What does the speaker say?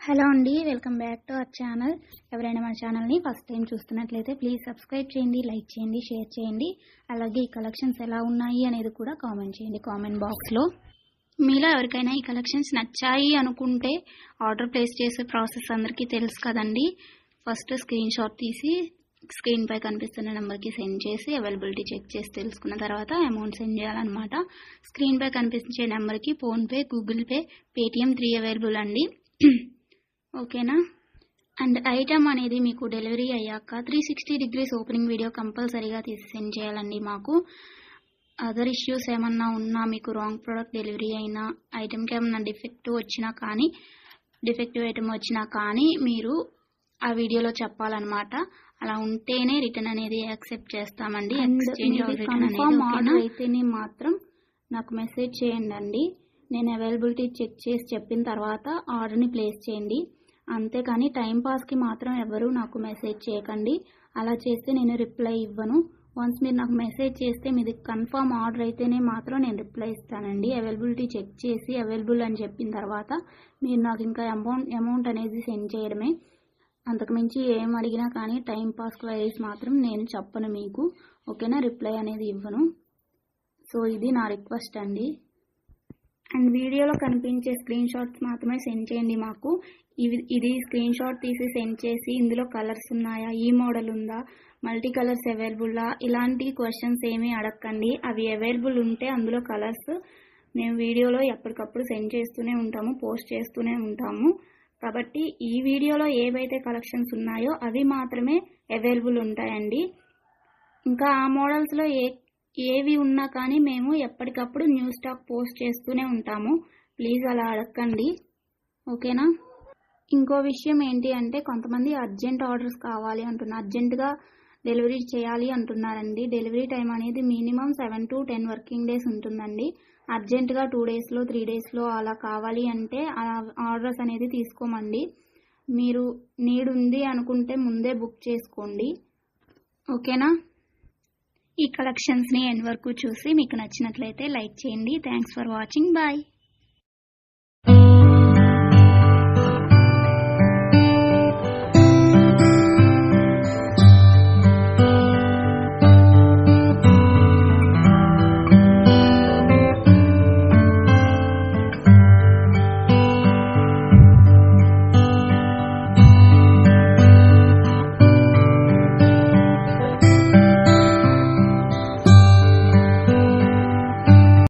Hello అండి, welcome back to our channel. ఎవరైనా మన ఛానల్ని ఫస్ట్ టైం చూస్తున్నట్లయితే ప్లీజ్ సబ్స్క్రైబ్ చేయండి, లైక్ చేయండి, షేర్ చేయండి. అలాగే ఈ కలెక్షన్స్ ఎలా ఉన్నాయి అనేది కూడా కామెంట్ చేయండి కామెంట్ బాక్స్లో. మీలో ఎవరికైనా ఈ కలెక్షన్స్ నచ్చాయి అనుకుంటే ఆర్డర్ ప్లేస్ చేసే ప్రాసెస్ అందరికీ తెలుసు కదండి. ఫస్ట్ స్క్రీన్ షాట్ తీసి స్క్రీన్ పై కనిపిస్తున్న నెంబర్కి సెండ్ చేసి అవైలబిలిటీ చెక్ చేసి తెలుసుకున్న తర్వాత అమౌంట్ సెండ్ చేయాలన్నమాట. స్క్రీన్ పై కనిపించే నెంబర్కి PhonePe, Google pay, Paytm 3 available అండి. ఓకేనా. అండ్ ఐటమ్ అనేది మీకు డెలివరీ అయ్యాక 360 degrees ఓపెనింగ్ వీడియో కంపల్సరీగా తీసి సెండ్ చేయాలండి. మాకు అదర్ ఇష్యూస్ ఏమన్నా ఉన్నా, మీకు రాంగ్ ప్రోడక్ట్ డెలివరీ అయినా, ఐటమ్కి ఏమన్నా డిఫెక్టివ్ ఐటమ్ వచ్చినా కానీ మీరు ఆ వీడియోలో చెప్పాలన్నమాట. అలా ఉంటేనే రిటర్న్ అనేది యాక్సెప్ట్ చేస్తామండి. ఎక్స్చేంజ్ ఆర్డర్ అయితేనే మాత్రం నాకు మెసేజ్ చేయండి. నేను అవైలబిలిటీ చెక్ చేసి చెప్పిన తర్వాత ఆర్డర్ని ప్లేస్ చేయండి. అంతేకాని టైంపాస్కి మాత్రం ఎవరు నాకు మెసేజ్ చేయకండి. అలా చేస్తే నేను రిప్లై ఇవ్వను. వన్స్ మీరు నాకు మెసేజ్ చేస్తే మీది కన్ఫర్మ్ ఆర్డర్ అయితేనే మాత్రం నేను రిప్లై ఇస్తానండి. అవైలబిలిటీ చెక్ చేసి అవైలబుల్ అని చెప్పిన తర్వాత మీరు నాకు ఇంకా అమౌంట్ అనేది సెండ్ చేయడమే. అంతకుమించి ఏం అడిగినా కానీ టైంపాస్ క్వైరీస్ మాత్రం నేను చెప్పను మీకు. ఓకేనా, రిప్లై అనేది ఇవ్వను. సో ఇది నా రిక్వెస్ట్ అండి. అండ్ వీడియోలో కనిపించే స్క్రీన్ షాట్స్ మాత్రమే సెండ్ చేయండి మాకు. ఇది స్క్రీన్ షాట్ తీసి సెండ్ చేసి ఇందులో కలర్స్ ఉన్నాయా, ఈ మోడల్ ఉందా, మల్టీ కలర్స్ అవైలబుల్లా, ఇలాంటి క్వశ్చన్స్ ఏమీ అడగండి. అవి అవైలబుల్ ఉంటే అందులో కలర్స్ మేము వీడియోలో ఎప్పటికప్పుడు సెండ్ చేస్తూనే ఉంటాము, పోస్ట్ చేస్తూనే ఉంటాము. కాబట్టి ఈ వీడియోలో ఏవైతే కలెక్షన్స్ ఉన్నాయో అవి మాత్రమే అవైలబుల్ ఉంటాయండి. ఇంకా ఆ మోడల్స్లో ఏవి ఉన్నా కానీ మేము ఎప్పటికప్పుడు న్యూ స్టాక్ పోస్ట్ చేస్తూనే ఉంటాము. ప్లీజ్ అలా అడగండి. ఓకేనా. ఇంకో విషయం ఏంటి అంటే, కొంతమంది అర్జెంట్ ఆర్డర్స్ కావాలి అంటున్నారు, అర్జెంటుగా డెలివరీ చేయాలి అంటున్నారండి. డెలివరీ టైం అనేది మినిమం 7 to 10 వర్కింగ్ డేస్ ఉంటుందండి. అర్జెంటుగా 2 daysలో 3 daysలో అలా కావాలి అంటే ఆర్డర్స్ అనేది తీసుకోమండి. మీరు నీడ్ ఉంది అనుకుంటే ముందే బుక్ చేసుకోండి. ఓకేనా. ఈ కలెక్షన్స్ని ఎండ్ వరకు చూసి మీకు నచ్చినట్లయితే లైక్ చేయండి. Thanks for watching. బాయ్.